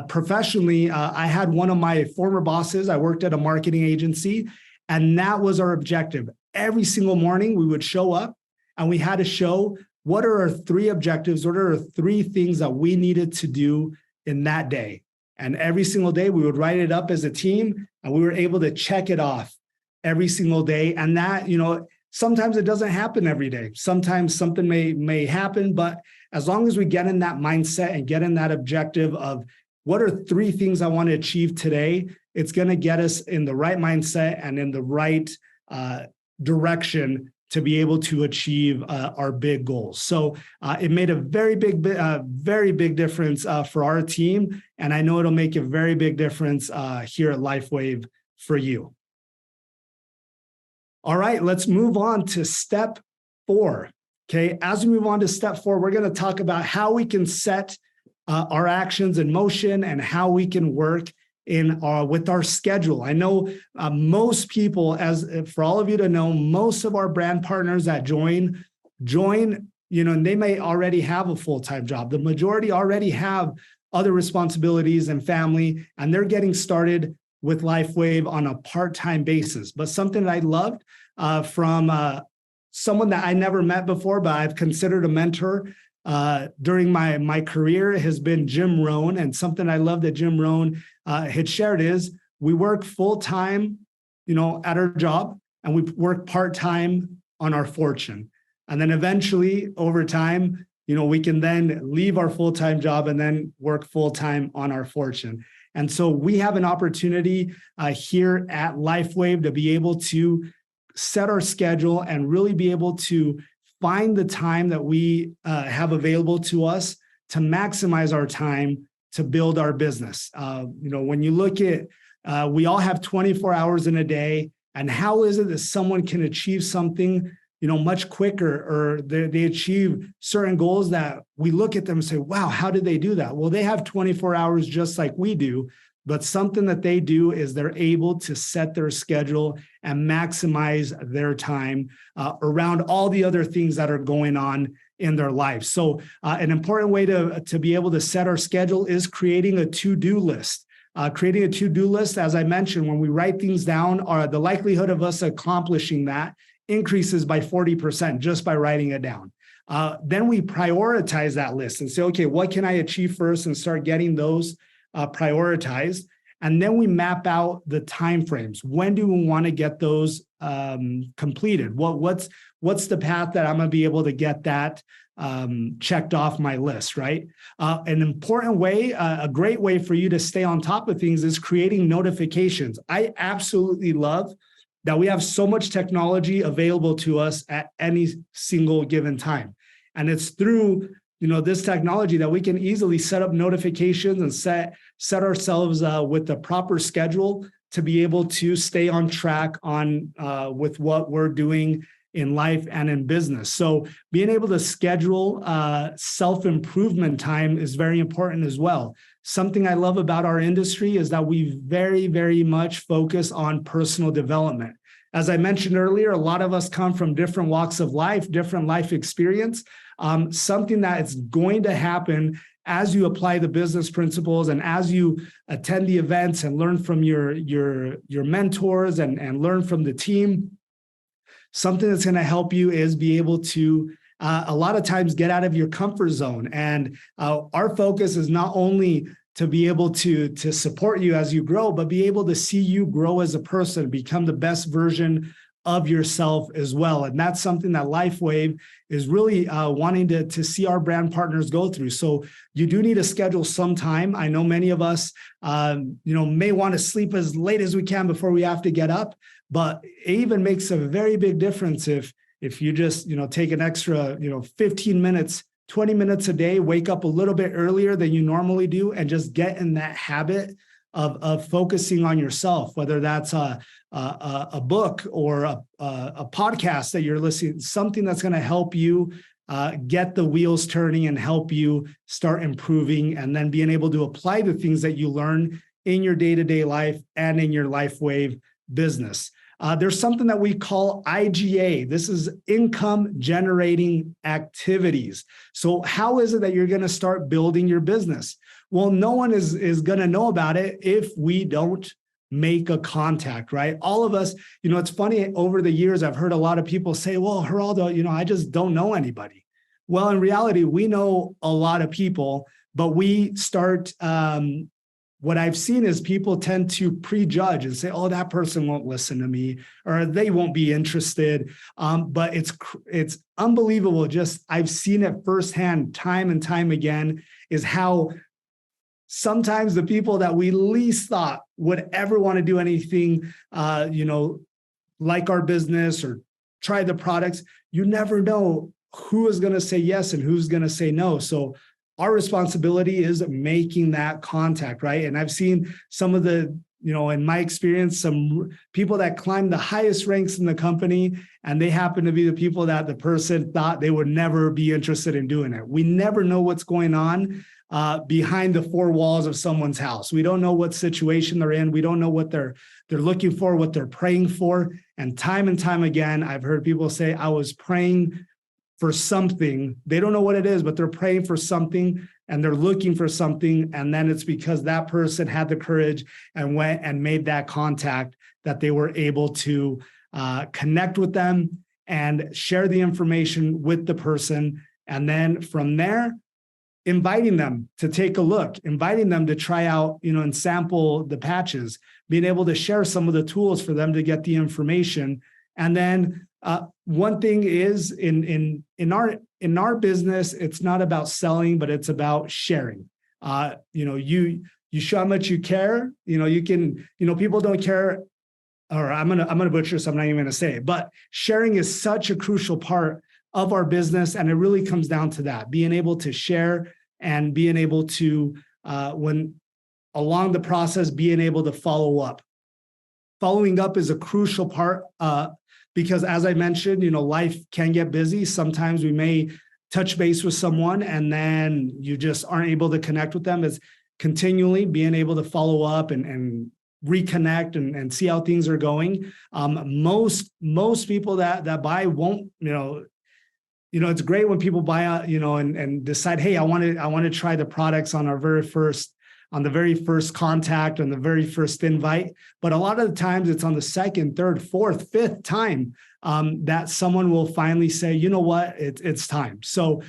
B: professionally. I had one of my former bosses, I worked at a marketing agency, and that was our objective. Every single morning we would show up and we had to show what are our 3 objectives, what are our 3 things that we needed to do in that day. And every single day we would write it up as a team, and we were able to check it off every single day. And that, sometimes it doesn't happen every day. Sometimes something may happen, but as long as we get in that mindset and get in that objective of what are 3 things I want to achieve today, it's going to get us in the right mindset and in the right direction to be able to achieve our big goals. So it made a very big difference for our team. And I know it'll make a very big difference here at LifeWave for you. All right, let's move on to step 4. Okay, as we move on to step 4, we're going to talk about how we can set our actions in motion and how we can work with our schedule. I know most people, for all of you to know, most of our brand partners that join, and they may already have a full-time job. The majority already have other responsibilities and family, and they're getting started with LifeWave on a part-time basis. But something that I loved from someone that I never met before, but I've considered a mentor during my career, has been Jim Rohn. And something I love that Jim Rohn had shared is we work full-time, at our job, and we work part-time on our fortune. And then eventually over time, we can then leave our full-time job and then work full-time on our fortune. And so we have an opportunity here at LifeWave to be able to set our schedule and really be able to find the time that we have available to us to maximize our time to build our business. When you look at, we all have 24 hours in a day, and how is it that someone can achieve something, much quicker, or they achieve certain goals that we look at them and say, wow, how did they do that? Well, they have 24 hours just like we do. But something that they do is they're able to set their schedule and maximize their time around all the other things that are going on in their life. So an important way to be able to set our schedule is creating a to-do list. Creating a to-do list, as I mentioned, when we write things down, the likelihood of us accomplishing that increases by 40% just by writing it down. Then we prioritize that list and say, okay, what can I achieve first, and start getting those prioritized. And then we map out the timeframes. When do we want to get those completed? What's the path that I'm going to be able to get that checked off my list, right? An important way, a great way for you to stay on top of things is creating notifications. I absolutely love that we have so much technology available to us at any single given time. And it's through this technology that we can easily set up notifications and set ourselves with the proper schedule to be able to stay on track with what we're doing in life and in business. So being able to schedule self-improvement time is very important as well. Something I love about our industry is that we very, very much focus on personal development. As I mentioned earlier, a lot of us come from different walks of life, different life experience. Something that is going to happen as you apply the business principles and as you attend the events and learn from your mentors and learn from the team. Something that's going to help you is be able to a lot of times get out of your comfort zone. And our focus is not only to be able to support you as you grow, but be able to see you grow as a person, become the best version of yourself as well. And that's something that LifeWave is really wanting to see our brand partners go through. So you do need to schedule some time. I know many of us, may want to sleep as late as we can before we have to get up, but it even makes a very big difference if you just, take an extra, 15 minutes, 20 minutes a day, wake up a little bit earlier than you normally do, and just get in that habit of focusing on yourself, whether that's a book or a podcast that you're listening, something that's going to help you get the wheels turning and help you start improving, and then being able to apply the things that you learn in your day-to-day life and in your LifeWave business. There's something that we call IGA. This is income generating activities. So how is it that you're going to start building your business? Well, no one is going to know about it if we don't make a contact, right? All of us, it's funny, over the years, I've heard a lot of people say, well, Geraldo, I just don't know anybody. Well, in reality, we know a lot of people, but we start, what I've seen is people tend to prejudge and say, oh, that person won't listen to me, or they won't be interested. But it's unbelievable. Just I've seen it firsthand time and time again, is how sometimes the people that we least thought would ever want to do anything, like our business or try the products, you never know who is going to say yes and who's going to say no. So our responsibility is making that contact, right? And I've seen some of the, in my experience, some people that climb the highest ranks in the company, and they happen to be the people that the person thought they would never be interested in doing it. We never know what's going on behind the four walls of someone's house. We don't know what situation they're in. We don't know what they're looking for, what they're praying for. And time again, I've heard people say, I was praying for something. They don't know what it is, but they're praying for something and they're looking for something. And then it's because that person had the courage and went and made that contact that they were able to connect with them and share the information with the person. And then from there, inviting them to take a look, inviting them to try out, and sample the patches, being able to share some of the tools for them to get the information. And then one thing is in our business, it's not about selling, but it's about sharing. You show how much you care. You can, people don't care, or I'm gonna butcher, so I'm not even gonna say it. But sharing is such a crucial part of our business, and it really comes down to that: being able to share and being able to, when along the process, being able to follow up. Following up is a crucial part. Because as I mentioned, life can get busy. Sometimes we may touch base with someone and then you just aren't able to connect with them. It's continually being able to follow up and reconnect and see how things are going. Most people that buy won't, it's great when people buy, and decide, hey, I want to try the products on the very first contact, on the very first invite. But a lot of the times it's on the second, third, fourth, fifth time that someone will finally say, you know what, it's time. So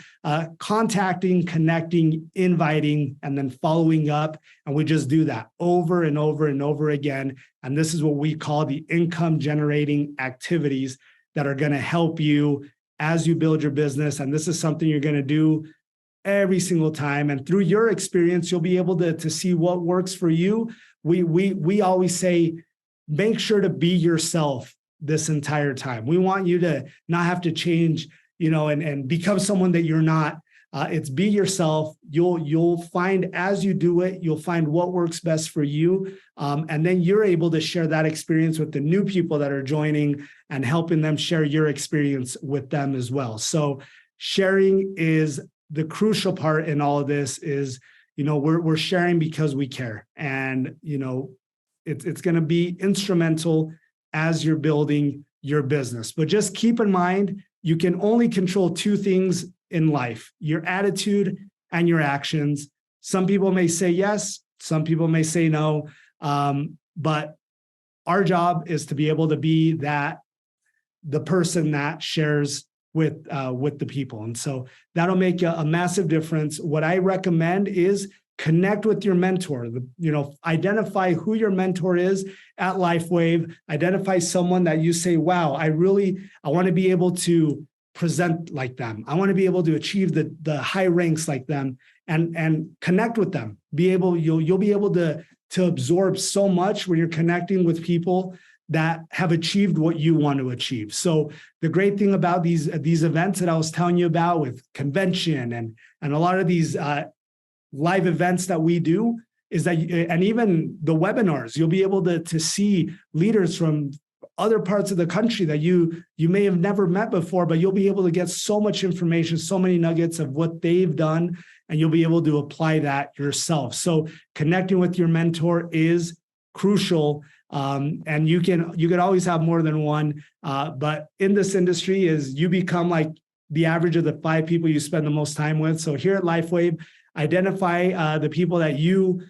B: contacting, connecting, inviting, and then following up. And we just do that over and over and over again. And this is what we call the income generating activities that are going to help you as you build your business. And this is something you're going to do every single time. And through your experience, you'll be able to see what works for you. We always say, make sure to be yourself this entire time. We want you to not have to change, and become someone that you're not. It's be yourself. You'll find, as you do it, you'll find what works best for you. And then you're able to share that experience with the new people that are joining and helping them share your experience with them as well. So sharing is the crucial part in all of this. Is, we're sharing because we care, and, it's going to be instrumental as you're building your business. But just keep in mind, you can only control two things in life: your attitude and your actions. Some people may say yes, some people may say no. But our job is to be able to be the person that shares with the people. And so that'll make a massive difference. What I recommend is connect with your mentor. Identify who your mentor is at LifeWave. Identify someone that you say, wow, I want to be able to present like them. I want to be able to achieve the high ranks like them, and connect with them. You'll be able to absorb so much when you're connecting with people that have achieved what you want to achieve. So the great thing about these events that I was telling you about with convention and a lot of these live events that we do is that, and even the webinars, you'll be able to see leaders from other parts of the country that you may have never met before, but you'll be able to get so much information, so many nuggets of what they've done, and you'll be able to apply that yourself. So connecting with your mentor is crucial. And you can always have more than one. But in this industry is you become like the average of the 5 people you spend the most time with. So here at LifeWave, identify the people that you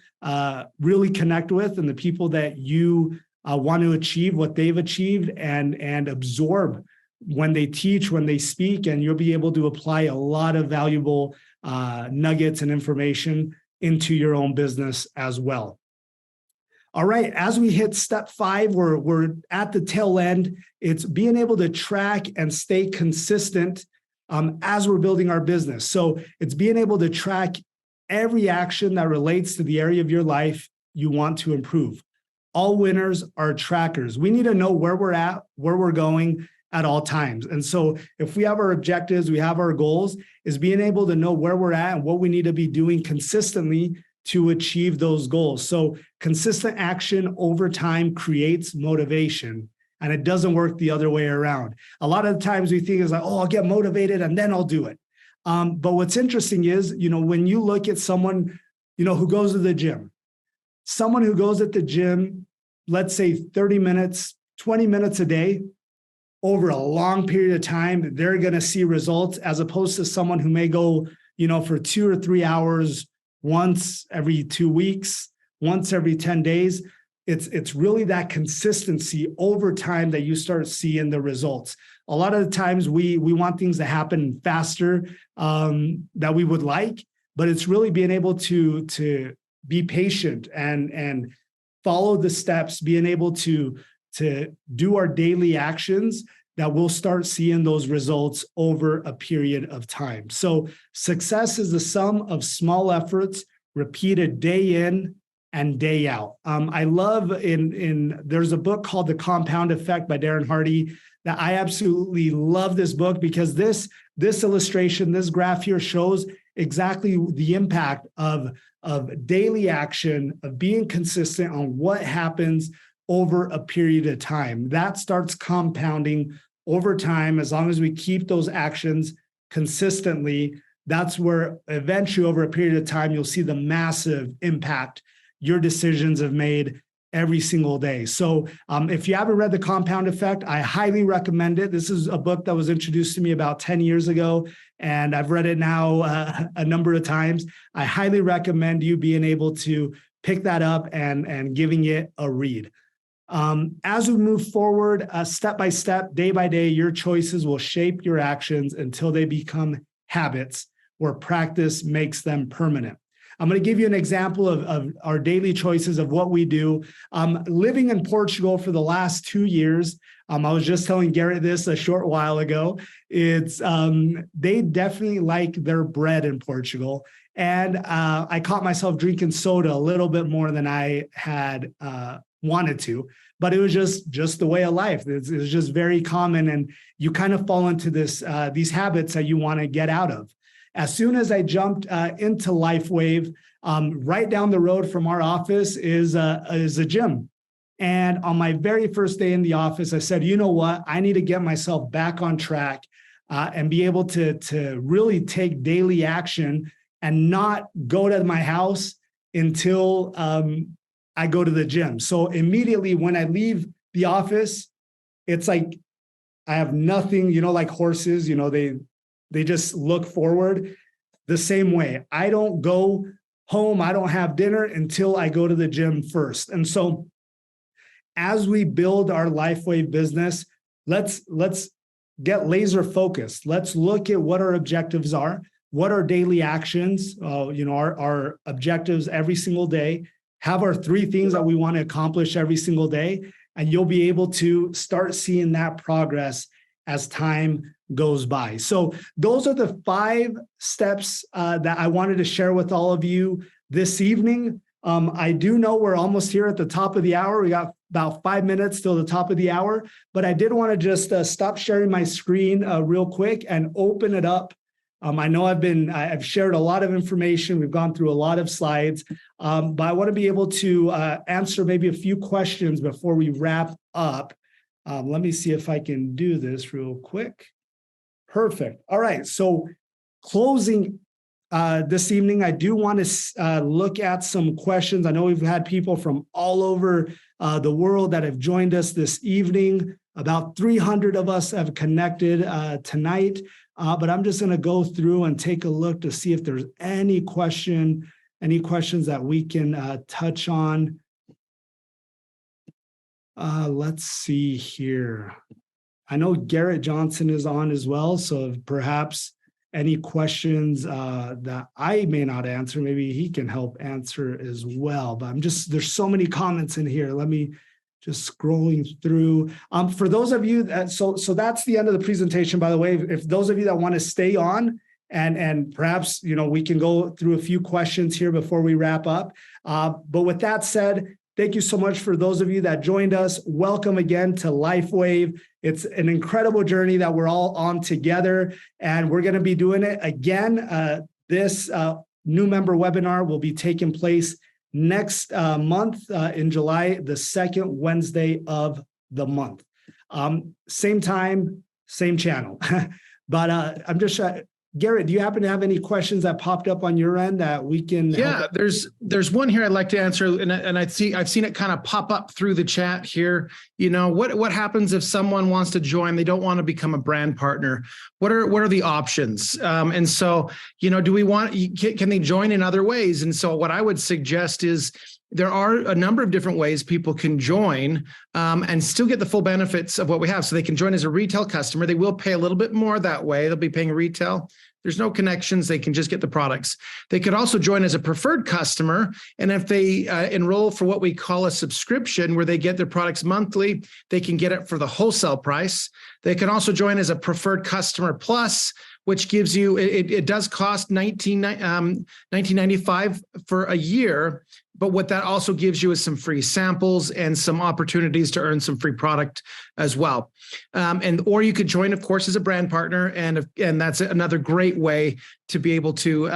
B: really connect with and the people that you want to achieve what they've achieved, and absorb when they teach, when they speak, and you'll be able to apply a lot of valuable nuggets and information into your own business as well. All right, as we hit step 5, we're at the tail end. It's being able to track and stay consistent as we're building our business. So it's being able to track every action that relates to the area of your life you want to improve. All winners are trackers. We need to know where we're at, where we're going at all times. And so if we have our objectives, we have our goals, is being able to know where we're at and what we need to be doing consistently to achieve those goals. So consistent action over time creates motivation, and it doesn't work the other way around. A lot of the times we think it's like, oh, I'll get motivated and then I'll do it. But what's interesting is, when you look at someone, who goes to the gym, someone who goes at the gym, let's say 30 minutes, 20 minutes a day, over a long period of time, they're going to see results, as opposed to someone who may go, for 2 or 3 hours, once every 2 weeks, once every 10 days. It's really that consistency over time that you start seeing the results. A lot of the times we want things to happen faster that we would like, but it's really being able to be patient and follow the steps, being able to do our daily actions that we'll start seeing those results over a period of time. So success is the sum of small efforts repeated day in and day out. I love there's a book called The Compound Effect by Darren Hardy that I absolutely love this book, because this illustration, this graph here shows exactly the impact of daily action, of being consistent on what happens over a period of time. That starts compounding over time. As long as we keep those actions consistently, that's where eventually over a period of time, you'll see the massive impact your decisions have made every single day. So if you haven't read The Compound Effect, I highly recommend it. This is a book that was introduced to me about 10 years ago, and I've read it now a number of times. I highly recommend you being able to pick that up and giving it a read. As we move forward, step by step, day by day, your choices will shape your actions until they become habits where practice makes them permanent. I'm going to give you an example of our daily choices of what we do. Living in Portugal for the last 2 years, I was just telling Garrett this a short while ago. It's they definitely like their bread in Portugal. And I caught myself drinking soda a little bit more than I had wanted to, but it was just the way of life. It's just very common, and you kind of fall into these habits that you want to get out of. As soon as I jumped into LifeWave, right down the road from our office is a gym. And on my very first day in the office, I said, you know what? I need to get myself back on track and be able to really take daily action and not go to my house until I go to the gym. So immediately when I leave the office, it's like I have nothing, like horses, they just look forward. The same way, I don't go home, I don't have dinner until I go to the gym first. And so as we build our LifeWave business, let's get laser focused. Let's look at what our objectives are. what are daily actions, our objectives every single day, have our 3 things that we want to accomplish every single day, and you'll be able to start seeing that progress as time goes by. So those are the 5 steps that I wanted to share with all of you this evening. I do know we're almost here at the top of the hour. We got about 5 minutes till the top of the hour, but I did want to just stop sharing my screen real quick and open it up. I know I've shared a lot of information. We've gone through a lot of slides, but I want to be able to answer maybe a few questions before we wrap up. Let me see if I can do this real quick. Perfect. All right. So closing this evening, I do want to look at some questions. I know we've had people from all over the world that have joined us this evening. About 300 of us have connected tonight, but I'm just going to go through and take a look to see if there's any questions that we can touch on. Let's see here. I know Garrett Johnson is on as well, so perhaps any questions that I may not answer, maybe he can help answer as well. But there's so many comments in here. Let me just scrolling through. For those of you so that's the end of the presentation, by the way. If those of you that want to stay on and perhaps, we can go through a few questions here before we wrap up. But with that said, thank you so much for those of you that joined us. Welcome again to LifeWave. It's an incredible journey that we're all on together, and we're going to be doing it again. This new member webinar will be taking place next month in July, the 2nd Wednesday of the month. Same time, same channel. But I'm just Garrett, do you happen to have any questions that popped up on your end that we can?
A: Yeah, there's one here I'd like to answer, and I've seen it kind of pop up through the chat here. What happens if someone wants to join? They don't want to become a brand partner. What are the options? And so, can they join in other ways? And so, what I would suggest is there are a number of different ways people can join and still get the full benefits of what we have. So they can join as a retail customer. They will pay a little bit more that way. They'll be paying retail. There's no connections. They can just get the products. They could also join as a preferred customer. And if they enroll for what we call a subscription, where they get their products monthly, they can get it for the wholesale price. They can also join as a preferred customer plus, which gives you, it does cost $19.95 for a year. But what that also gives you is some free samples and some opportunities to earn some free product as well. Or you could join, of course, as a brand partner, and that's another great way to be able to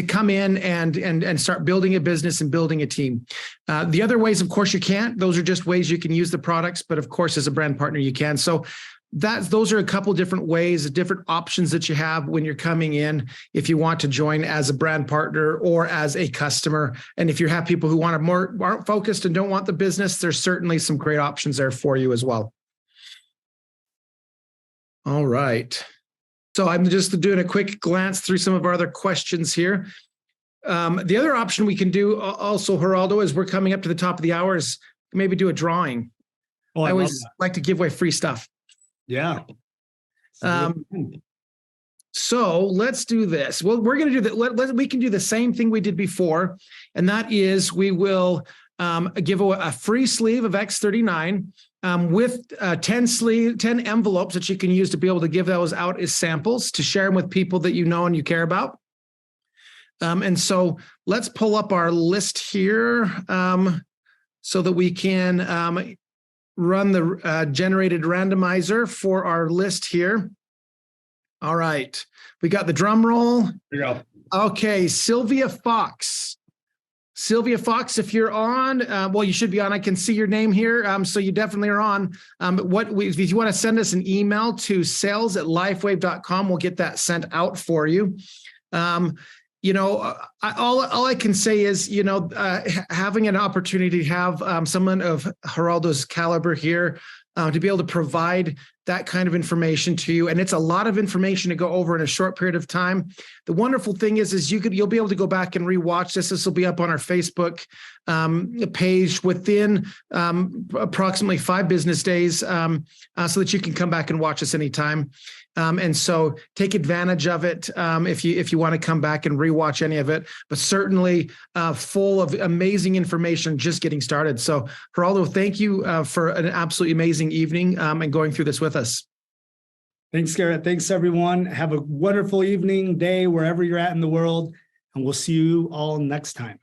A: come in and start building a business and building a team. The other ways, of course, you can't. Those are just ways you can use the products, but of course, as a brand partner, you can. So those are a couple different ways, different options that you have when you're coming in, if you want to join as a brand partner or as a customer. And if you have people who aren't focused and don't want the business, there's certainly some great options there for you as well. All right. So I'm just doing a quick glance through some of our other questions here. The other option we can do also, Geraldo, as we're coming up to the top of the hour, is maybe do a drawing.
B: Oh,
A: I always like to give away free stuff.
B: Yeah.
A: So let's do this. Well, we're going to do that. We can do the same thing we did before, and that is we will give away a free sleeve of X39 with 10 envelopes that you can use to be able to give those out as samples to share them with people that you know and you care about. And so let's pull up our list here so that we can run the generated randomizer for our list here. All right. We got the drum roll.
B: There you go. Okay.
A: Sylvia Fox. Sylvia Fox, if you're on, well, you should be on. I can see your name here. So you definitely are on. If you want to send us an email to sales@lifewave.com, we'll get that sent out for you. All I can say is, having an opportunity to have someone of Geraldo's caliber here to be able to provide that kind of information to you. And it's a lot of information to go over in a short period of time. The wonderful thing is you'll be able to go back and rewatch this. This will be up on our Facebook page within approximately 5 business days so that you can come back and watch us anytime. And so take advantage of it if you want to come back and rewatch any of it, but certainly full of amazing information just getting started. So Geraldo, thank you for an absolutely amazing evening and going through this with us.
B: Thanks, Garrett. Thanks, everyone. Have a wonderful evening, day, wherever you're at in the world, and we'll see you all next time.